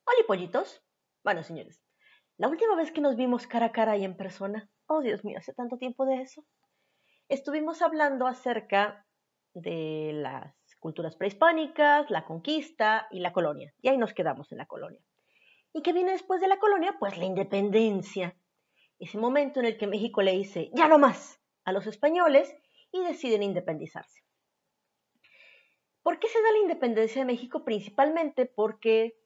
Hola, pollitos. Bueno, señores, la última vez que nos vimos cara a cara y en persona, oh Dios mío, hace tanto tiempo de eso, estuvimos hablando acerca de las culturas prehispánicas, la conquista y la colonia. Y ahí nos quedamos en la colonia. ¿Y qué viene después de la colonia? Pues la independencia. Ese momento en el que México le dice, ya no más, a los españoles y deciden independizarse. ¿Por qué se da la independencia de México? Principalmente porque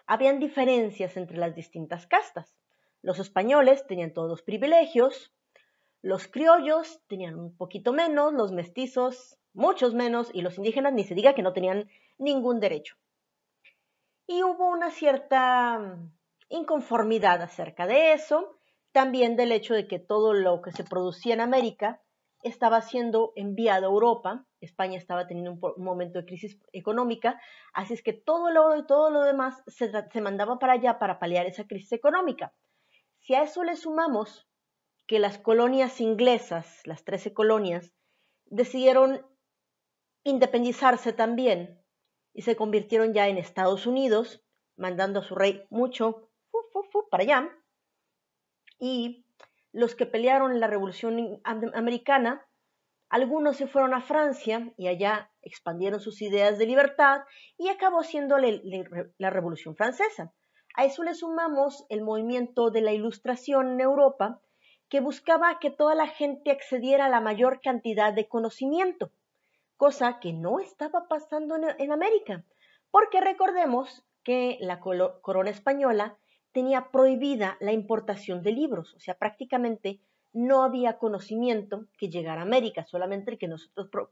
habían diferencias entre las distintas castas. Los españoles tenían todos los privilegios, los criollos tenían un poquito menos, los mestizos muchos menos y los indígenas ni se diga que no tenían ningún derecho. Y hubo una cierta inconformidad acerca de eso, también del hecho de que todo lo que se producía en América estaba siendo enviado a Europa. España estaba teniendo un momento de crisis económica, así es que todo el oro y todo lo demás se mandaba para allá para paliar esa crisis económica. Si a eso le sumamos que las colonias inglesas, las 13 colonias, decidieron independizarse también y se convirtieron ya en Estados Unidos, mandando a su rey mucho para allá. Y los que pelearon en la Revolución Americana, algunos se fueron a Francia y allá expandieron sus ideas de libertad y acabó siendo la Revolución Francesa. A eso le sumamos el movimiento de la Ilustración en Europa, que buscaba que toda la gente accediera a la mayor cantidad de conocimiento, cosa que no estaba pasando en América, porque recordemos que la corona española tenía prohibida la importación de libros, o sea, prácticamente no había conocimiento que llegara a América, solamente el que nosotros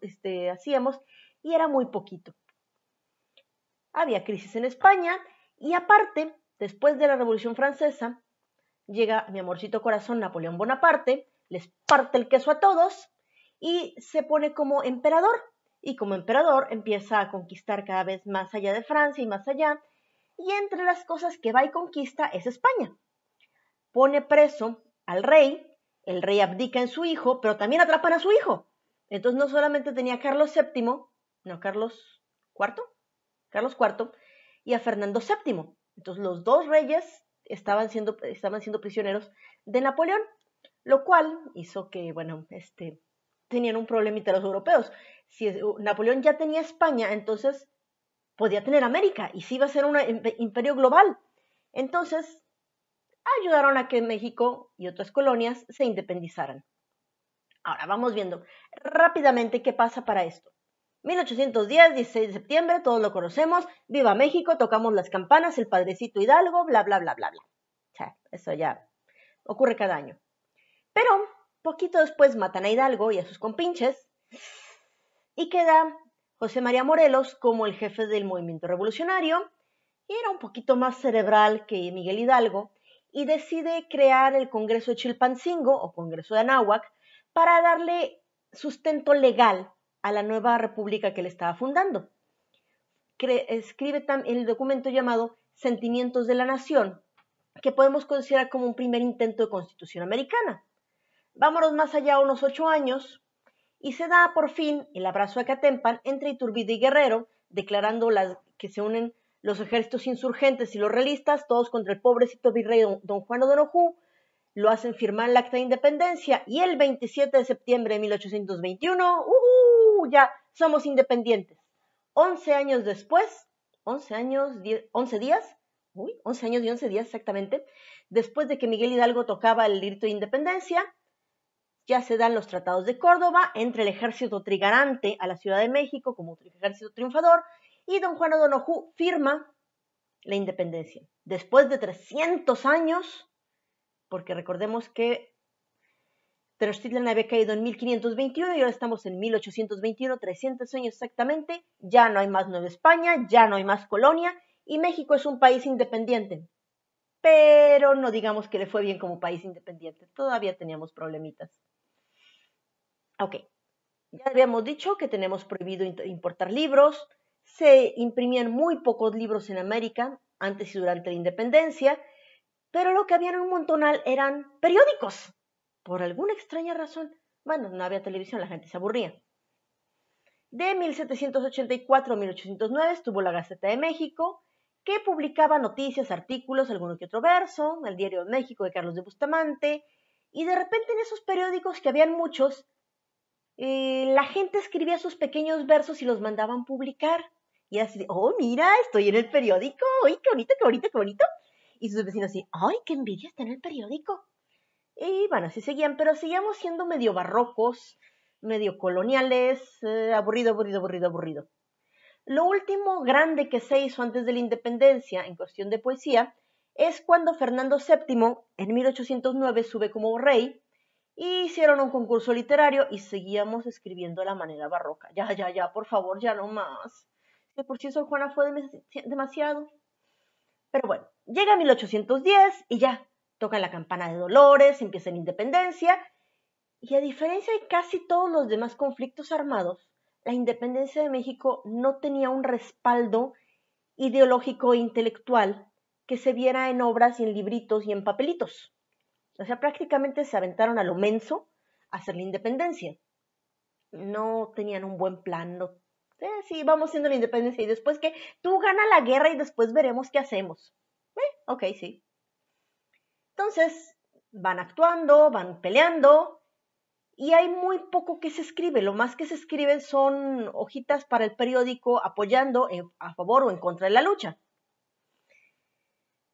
hacíamos, y era muy poquito. Había crisis en España, y aparte, después de la Revolución Francesa, llega mi amorcito corazón Napoleón Bonaparte, les parte el queso a todos, y se pone como emperador, y como emperador empieza a conquistar cada vez más allá de Francia y más allá, y entre las cosas que va y conquista es España. Pone preso al rey, el rey abdica en su hijo, pero también atrapan a su hijo. Entonces no solamente tenía a Carlos VII, no, Carlos IV, Carlos IV, y a Fernando VII. Entonces los dos reyes estaban siendo prisioneros de Napoleón, lo cual hizo que, bueno, tenían un problemita los europeos. Si Napoleón ya tenía España, entonces podía tener América, y sí iba a ser un imperio global. Entonces ayudaron a que México y otras colonias se independizaran. Ahora vamos viendo rápidamente qué pasa para esto. 1810, 16 de septiembre, todos lo conocemos, viva México, tocamos las campanas, el padrecito Hidalgo, bla, bla, bla, bla, bla. O sea, eso ya ocurre cada año. Pero poquito después matan a Hidalgo y a sus compinches y queda José María Morelos como el jefe del movimiento revolucionario, y era un poquito más cerebral que Miguel Hidalgo, y decide crear el Congreso de Chilpancingo o Congreso de Anáhuac para darle sustento legal a la nueva república que le estaba fundando. Escribe el documento llamado Sentimientos de la Nación, que podemos considerar como un primer intento de constitución americana. Vámonos más allá unos 8 años y se da por fin el abrazo a Catempan entre Iturbide y Guerrero, declarando que se unen los ejércitos insurgentes y los realistas, todos contra el pobrecito virrey don Juan O'Donojú. Lo hacen firmar el acta de independencia y el 27 de septiembre de 1821, ya somos independientes. 11 años después, 11 años, 11 días, 11 años y 11 días exactamente, después de que Miguel Hidalgo tocaba el grito de independencia, ya se dan los tratados de Córdoba entre el ejército trigarante a la Ciudad de México como ejército triunfador, y don Juan O'Donojú firma la independencia. Después de 300 años, porque recordemos que Tenochtitlan había caído en 1521 y ahora estamos en 1821, 300 años exactamente, ya no hay más Nueva España, ya no hay más colonia, y México es un país independiente. Pero no digamos que le fue bien como país independiente, todavía teníamos problemitas. Ok, ya habíamos dicho que tenemos prohibido importar libros, se imprimían muy pocos libros en América, antes y durante la independencia, pero lo que había en un montonal eran periódicos, por alguna extraña razón. Bueno, no había televisión, la gente se aburría. De 1784 a 1809 estuvo la Gaceta de México, que publicaba noticias, artículos, alguno que otro verso, el Diario de México de Carlos de Bustamante, y de repente en esos periódicos, que habían muchos, la gente escribía sus pequeños versos y los mandaban publicar. Y así de, oh, mira, estoy en el periódico, ¡ay, qué bonito, qué bonito, qué bonito! Y sus vecinos así, ¡ay, qué envidia está en el periódico! Y bueno, así seguían, pero seguíamos siendo medio barrocos, medio coloniales, aburrido, aburrido, aburrido, aburrido. Lo último grande que se hizo antes de la independencia en cuestión de poesía es cuando Fernando VII en 1809 sube como rey y hicieron un concurso literario y seguíamos escribiendo de la manera barroca. Ya, ya, ya, por favor, ya no más. De por sí Sor Juana fue demasiado. Pero bueno, llega 1810 y ya, tocan la campana de Dolores, empieza la independencia, y a diferencia de casi todos los demás conflictos armados, la independencia de México no tenía un respaldo ideológico e intelectual que se viera en obras y en libritos y en papelitos. O sea, prácticamente se aventaron a lo menso a hacer la independencia. No tenían un buen plan, no. Sí, vamos haciendo la independencia y después que tú gana la guerra y después veremos qué hacemos. Ok, sí. Entonces, van actuando, van peleando y hay muy poco que se escribe. Lo más que se escribe son hojitas para el periódico apoyando a favor o en contra de la lucha.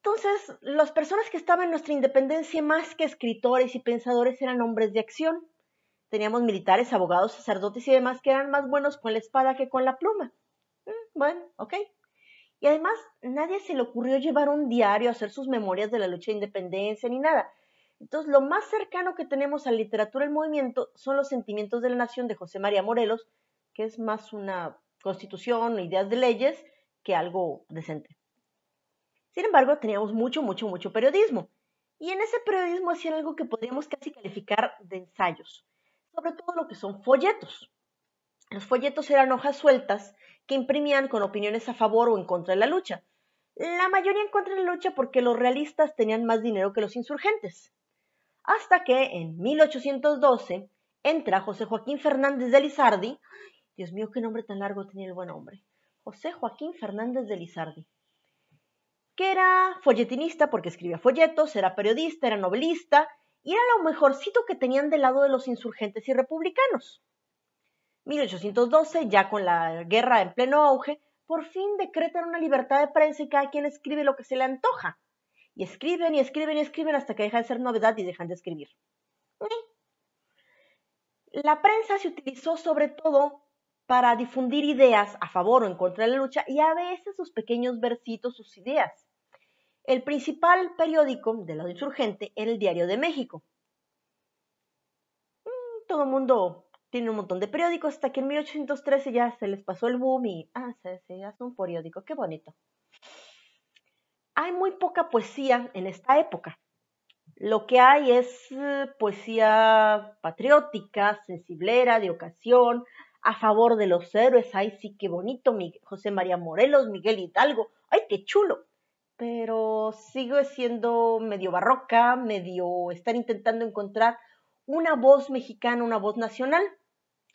Entonces, las personas que estaban en nuestra independencia, más que escritores y pensadores, eran hombres de acción. Teníamos militares, abogados, sacerdotes y demás que eran más buenos con la espada que con la pluma. Bueno, ok. Y además, nadie se le ocurrió llevar un diario, hacer sus memorias de la lucha de independencia, ni nada. Entonces, lo más cercano que tenemos a la literatura del movimiento son los sentimientos de la nación de José María Morelos, que es más una constitución, ideas de leyes, que algo decente. Sin embargo, teníamos mucho, mucho, mucho periodismo. Y en ese periodismo hacían algo que podríamos casi calificar de ensayos, sobre todo lo que son folletos. Los folletos eran hojas sueltas que imprimían con opiniones a favor o en contra de la lucha. La mayoría en contra de la lucha porque los realistas tenían más dinero que los insurgentes. Hasta que en 1812 entra José Joaquín Fernández de Lizardi. Dios mío, qué nombre tan largo tenía el buen hombre. José Joaquín Fernández de Lizardi, que era folletinista porque escribía folletos, era periodista, era novelista y era lo mejorcito que tenían del lado de los insurgentes y republicanos. 1812, ya con la guerra en pleno auge, por fin decretan una libertad de prensa y cada quien escribe lo que se le antoja. Y escriben y escriben y escriben hasta que deja de ser novedad y dejan de escribir. La prensa se utilizó sobre todo para difundir ideas a favor o en contra de la lucha y a veces sus pequeños versitos, sus ideas. El principal periódico del lado insurgente era el Diario de México. Todo el mundo tiene un montón de periódicos hasta que en 1813 ya se les pasó el boom y se hace un periódico, qué bonito. Hay muy poca poesía en esta época. Lo que hay es poesía patriótica, sensiblera, de ocasión, a favor de los héroes. Ay, sí, qué bonito, José María Morelos, Miguel Hidalgo. Ay, qué chulo. Pero sigue siendo medio barroca, medio estar intentando encontrar una voz mexicana, una voz nacional.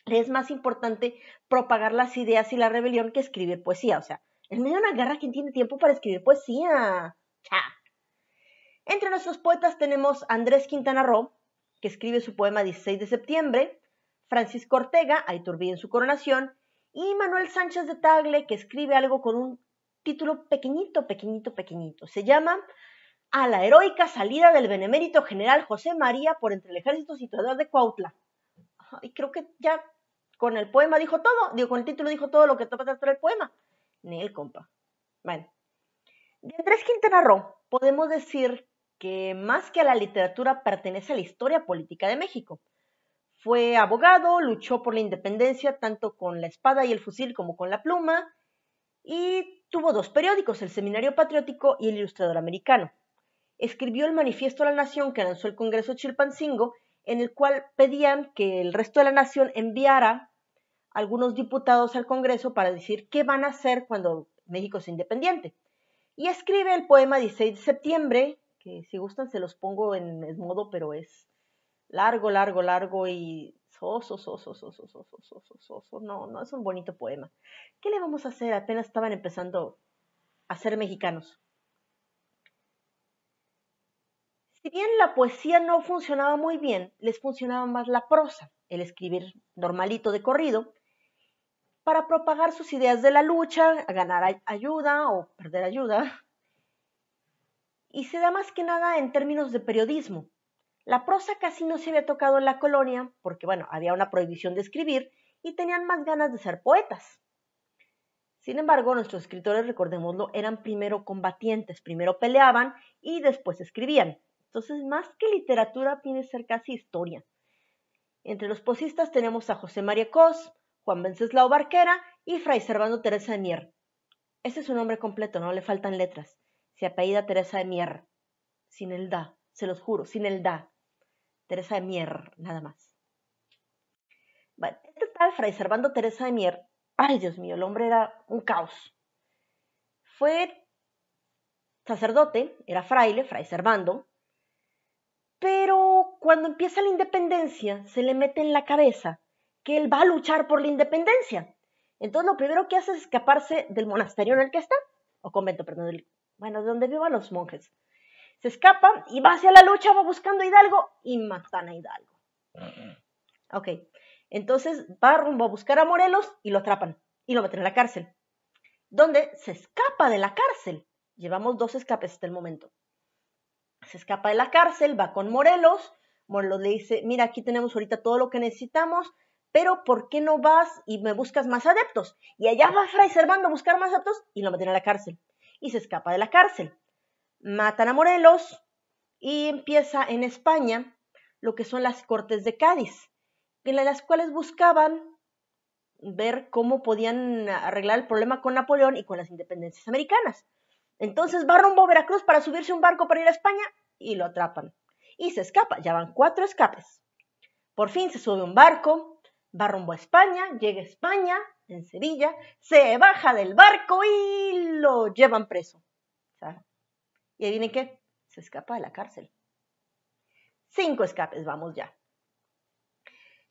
Es más importante propagar las ideas y la rebelión que escribir poesía. O sea, en medio de una guerra, ¿quién tiene tiempo para escribir poesía? ¡Cha! Entre nuestros poetas tenemos Andrés Quintana Roo, que escribe su poema 16 de septiembre, Francisco Ortega, a Iturbide en su coronación, y Manuel Sánchez de Tagle, que escribe algo con un título pequeñito, pequeñito, pequeñito. Se llama A la heroica salida del benemérito general José María por entre el ejército situador de Cuautla. Y creo que ya con el poema dijo todo, con el título dijo todo lo que te va a tratar el poema. Ni el compa. Bueno, de Andrés Quintana Roo podemos decir que más que a la literatura pertenece a la historia política de México. Fue abogado, luchó por la independencia tanto con la espada y el fusil como con la pluma y tuvo dos periódicos, el Seminario Patriótico y el Ilustrador Americano. Escribió el Manifiesto a la Nación que lanzó el Congreso de Chilpancingo, en el cual pedían que el resto de la nación enviara algunos diputados al Congreso para decir qué van a hacer cuando México sea independiente. Y escribe el poema 16 de septiembre, que si gustan se los pongo en modo, pero es largo, largo, largo y soso, no, no es un bonito poema. ¿Qué le vamos a hacer? Apenas estaban empezando a ser mexicanos. Si bien la poesía no funcionaba muy bien, les funcionaba más la prosa, el escribir normalito de corrido, para propagar sus ideas de la lucha, ganar ayuda o perder ayuda, y se da más que nada en términos de periodismo. La prosa casi no se había tocado en la colonia porque, bueno, había una prohibición de escribir y tenían más ganas de ser poetas. Sin embargo, nuestros escritores, recordémoslo, eran primero combatientes, primero peleaban y después escribían. Entonces, más que literatura, viene a ser casi historia. Entre los posistas tenemos a José María Cos, Juan Wenceslao Barquera y Fray Servando Teresa de Mier. Ese es su nombre completo, no le faltan letras. Se apellida Teresa de Mier, sin el da, se los juro, sin el da. Teresa de Mier, nada más. Bueno, este tal Fray Servando Teresa de Mier, ay Dios mío, el hombre era un caos. Fue sacerdote, era fraile, Fray Servando, pero cuando empieza la independencia se le mete en la cabeza que él va a luchar por la independencia. Entonces lo primero que hace es escaparse del monasterio en el que está, o convento, perdón, de donde vivan los monjes. Se escapa y va hacia la lucha, va buscando a Hidalgo y matan a Hidalgo. Ok, entonces va rumbo a buscar a Morelos y lo atrapan y lo meten en la cárcel, donde se escapa de la cárcel. Llevamos 2 escapes hasta el momento. Se escapa de la cárcel, va con Morelos. Morelos le dice, mira, aquí tenemos ahorita todo lo que necesitamos, pero ¿por qué no vas y me buscas más adeptos? Y allá va Fray Servando a buscar más adeptos y lo meten a la cárcel. Y se escapa de la cárcel. Matan a Morelos y empieza en España lo que son las Cortes de Cádiz, en las cuales buscaban ver cómo podían arreglar el problema con Napoleón y con las independencias americanas. Entonces va rumbo a Veracruz para subirse a un barco para ir a España y lo atrapan. Y se escapa, ya van 4 escapes. Por fin se sube a un barco, va rumbo a España, llega a España, en Sevilla, se baja del barco y lo llevan preso. ¿Y ahí viene qué? Se escapa de la cárcel. 5 escapes, vamos ya.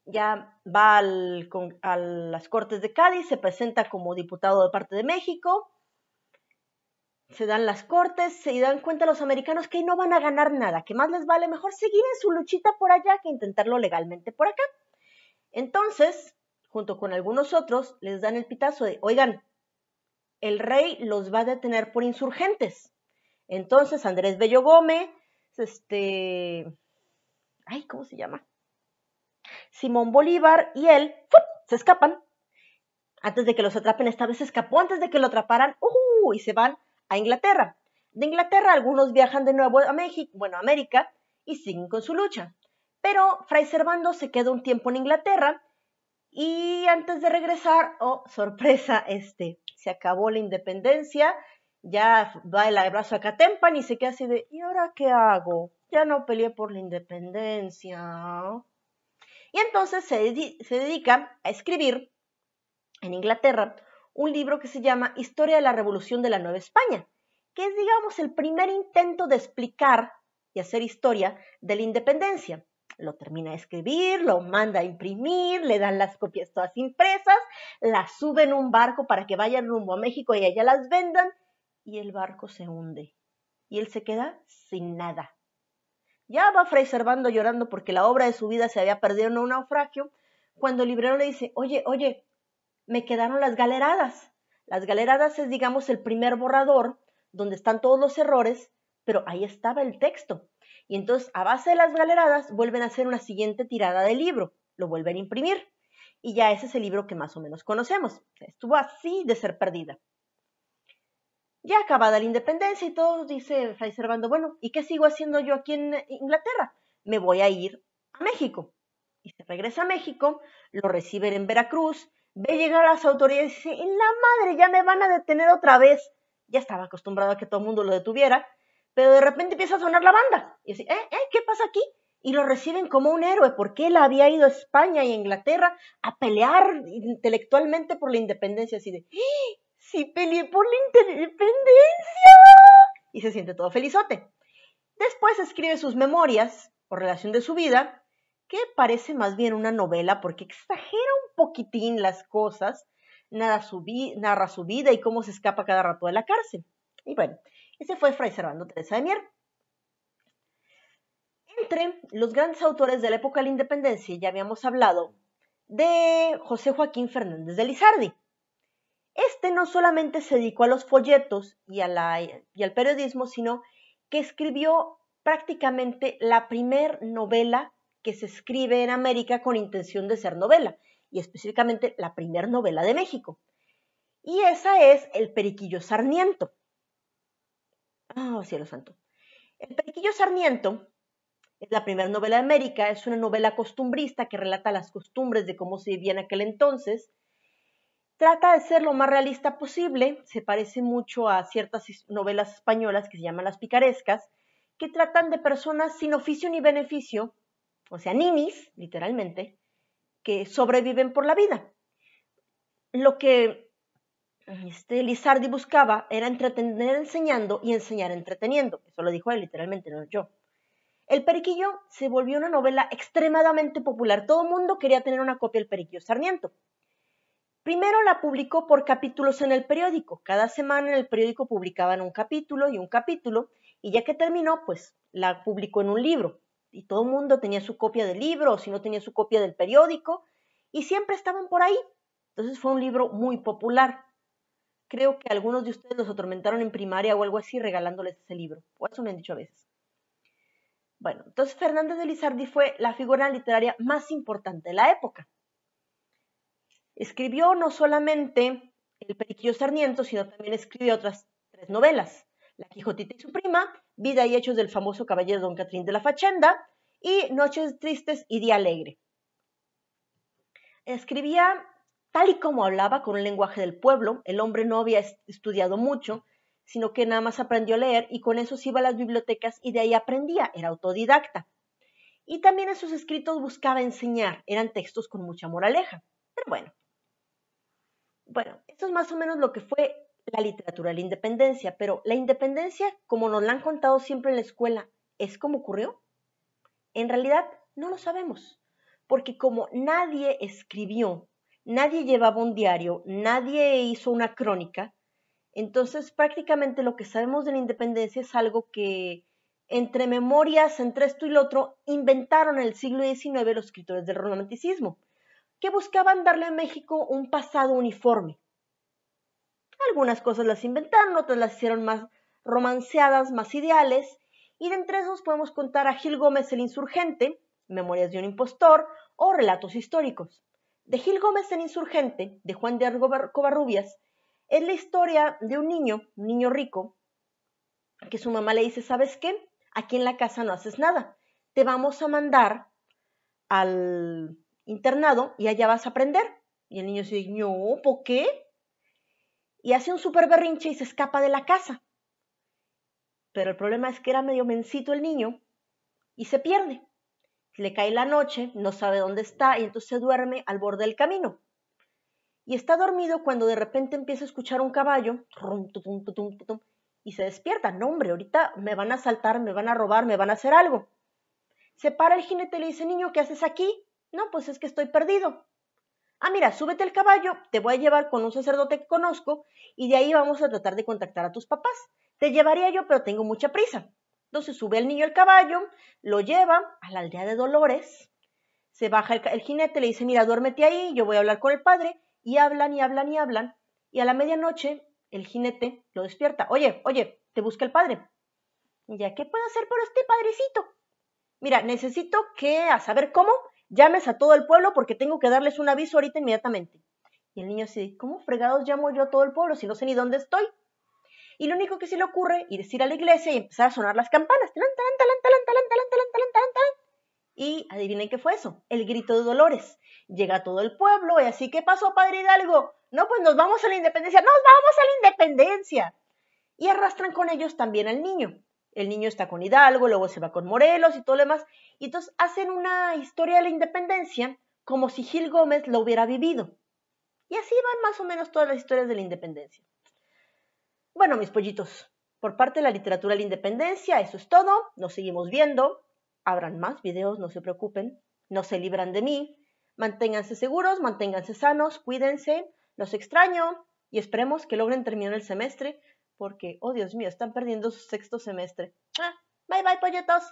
Ya va a las Cortes de Cádiz, se presenta como diputado de parte de México, se dan las cortes, se dan cuenta los americanos que no van a ganar nada, que más les vale mejor seguir en su luchita por allá que intentarlo legalmente por acá. Entonces, junto con algunos otros, les dan el pitazo de, oigan, el rey los va a detener por insurgentes. Entonces, Andrés Bello Gómez, ¿cómo se llama? Simón Bolívar y él, ¡fup!, se escapan. Antes de que los atrapen, esta vez se escapó antes de que lo atraparan, y se van a Inglaterra. De Inglaterra algunos viajan de nuevo a México, a América, y siguen con su lucha. Pero Fray Servando se queda un tiempo en Inglaterra y antes de regresar, sorpresa, se acabó la independencia, ya va el abrazo a Catempan y se queda así de, ¿y ahora qué hago? Ya no peleé por la independencia. Y entonces se dedica a escribir en Inglaterra un libro que se llama Historia de la Revolución de la Nueva España, que es, digamos, el primer intento de explicar y hacer historia de la independencia. Lo termina de escribir, lo manda a imprimir, le dan las copias todas impresas, las sube en un barco para que vayan rumbo a México y allá las vendan, y el barco se hunde. Y él se queda sin nada. Ya va Fray Servando llorando porque la obra de su vida se había perdido en un naufragio, cuando el librero le dice, oye, me quedaron las galeradas. Las galeradas es, digamos, el primer borrador donde están todos los errores, pero ahí estaba el texto. Y entonces, a base de las galeradas, vuelven a hacer una siguiente tirada del libro, lo vuelven a imprimir. Y ya ese es el libro que más o menos conocemos. Estuvo así de ser perdida. Ya acabada la independencia y todo, dice Fray Servando, bueno, ¿y qué sigo haciendo yo aquí en Inglaterra? Me voy a ir a México. Y se regresa a México, lo reciben en Veracruz, ve llegar a las autoridades y dice, en la madre, ya me van a detener otra vez. Ya estaba acostumbrado a que todo el mundo lo detuviera, pero de repente empieza a sonar la banda. Y dice, ¿qué pasa aquí? Y lo reciben como un héroe, porque él había ido a España y a Inglaterra a pelear intelectualmente por la independencia, así de, ¡sí peleé por la independencia! Y se siente todo felizote. Después escribe sus memorias o relación de su vida, que parece más bien una novela porque exagera un poquitín las cosas, narra su vida y cómo se escapa cada rato de la cárcel. Y bueno, ese fue Fray Servando Teresa de Mier. Entre los grandes autores de la época de la independencia, ya habíamos hablado de José Joaquín Fernández de Lizardi. Este no solamente se dedicó a los folletos y al periodismo, sino que escribió prácticamente la primer novela que se escribe en América con intención de ser novela, y específicamente la primer novela de México. Y esa es El Periquillo Sarniento. Cielo santo. El Periquillo Sarniento es la primera novela de América, es una novela costumbrista que relata las costumbres de cómo se vivía en aquel entonces. Trata de ser lo más realista posible, se parece mucho a ciertas novelas españolas que se llaman las picarescas, que tratan de personas sin oficio ni beneficio, o sea, ninis, literalmente, que sobreviven por la vida. Lo que Lizardi buscaba era entretener enseñando y enseñar entreteniendo. Eso lo dijo él, literalmente, no yo. El Periquillo se volvió una novela extremadamente popular. Todo el mundo quería tener una copia del Periquillo Sarniento. Primero la publicó por capítulos en el periódico. Cada semana en el periódico publicaban un capítulo, y ya que terminó, pues la publicó en un libro. Y todo el mundo tenía su copia del libro, o si no tenía su copia del periódico, y siempre estaban por ahí. Entonces fue un libro muy popular. Creo que algunos de ustedes los atormentaron en primaria o algo así regalándoles ese libro. O eso me han dicho a veces. Bueno, entonces Fernández de Lizardi fue la figura literaria más importante de la época. Escribió no solamente El Periquillo Sarniento, sino también escribió otras 3 novelas: La Quijotita y su prima, Vida y hechos del famoso caballero Don Catrín de la Fachenda y Noches tristes y Día alegre. Escribía tal y como hablaba, con un lenguaje del pueblo. El hombre no había estudiado mucho, sino que nada más aprendió a leer y con eso se iba a las bibliotecas y de ahí aprendía, era autodidacta. Y también en sus escritos buscaba enseñar, eran textos con mucha moraleja. Pero bueno, esto es más o menos lo que fue la literatura de la independencia, pero la independencia, como nos la han contado siempre en la escuela, ¿es como ocurrió? En realidad no lo sabemos, porque como nadie escribió, nadie llevaba un diario, nadie hizo una crónica, entonces prácticamente lo que sabemos de la independencia es algo que entre memorias, entre esto y lo otro, inventaron en el siglo XIX los escritores del romanticismo, que buscaban darle a México un pasado uniforme. Algunas cosas las inventaron, otras las hicieron más romanceadas, más ideales, y de entre esos podemos contar a Gil Gómez el Insurgente, Memorias de un impostor o Relatos históricos. De Gil Gómez el Insurgente, de Juan de Covarrubias, es la historia de un niño rico, que su mamá le dice: ¿sabes qué? Aquí en la casa no haces nada, te vamos a mandar al internado y allá vas a aprender. Y el niño dice: no, ¿por qué? Y hace un súper berrinche y se escapa de la casa. Pero el problema es que era medio mencito el niño y se pierde. Le cae la noche, no sabe dónde está y entonces se duerme al borde del camino. Y está dormido cuando de repente empieza a escuchar un caballo y se despierta. No, hombre, ahorita me van a asaltar, me van a robar, me van a hacer algo. Se para el jinete y le dice: niño, ¿qué haces aquí? No, pues es que estoy perdido. Mira, súbete al caballo, te voy a llevar con un sacerdote que conozco y de ahí vamos a tratar de contactar a tus papás. Te llevaría yo, pero tengo mucha prisa. Entonces sube el niño al caballo, lo lleva a la aldea de Dolores, se baja el jinete, le dice: mira, duérmete ahí, yo voy a hablar con el padre, y hablan y hablan y hablan, y a la medianoche el jinete lo despierta. Oye, te busca el padre. ¿Ya qué puedo hacer por este padrecito? Mira, necesito que, a saber cómo, llames a todo el pueblo porque tengo que darles un aviso ahorita inmediatamente. Y el niño así: ¿cómo fregados llamo yo a todo el pueblo si no sé ni dónde estoy? Y lo único que se le ocurre es ir a la iglesia y empezar a sonar las campanas. Y adivinen qué fue eso, el grito de Dolores. Llega todo el pueblo y así: ¿qué pasó, padre Hidalgo? No, pues nos vamos a la independencia. ¡Nos vamos a la independencia! Y arrastran con ellos también al niño. El niño está con Hidalgo, luego se va con Morelos y todo lo demás. Y entonces hacen una historia de la independencia como si Gil Gómez lo hubiera vivido. Y así van más o menos todas las historias de la independencia. Bueno, mis pollitos, por parte de la literatura de la independencia, eso es todo. Nos seguimos viendo. Habrán más videos, no se preocupen. No se libran de mí. Manténganse seguros, manténganse sanos, cuídense. Los extraño y esperemos que logren terminar el semestre porque, oh Dios mío, están perdiendo su sexto semestre. Bye bye, polletos.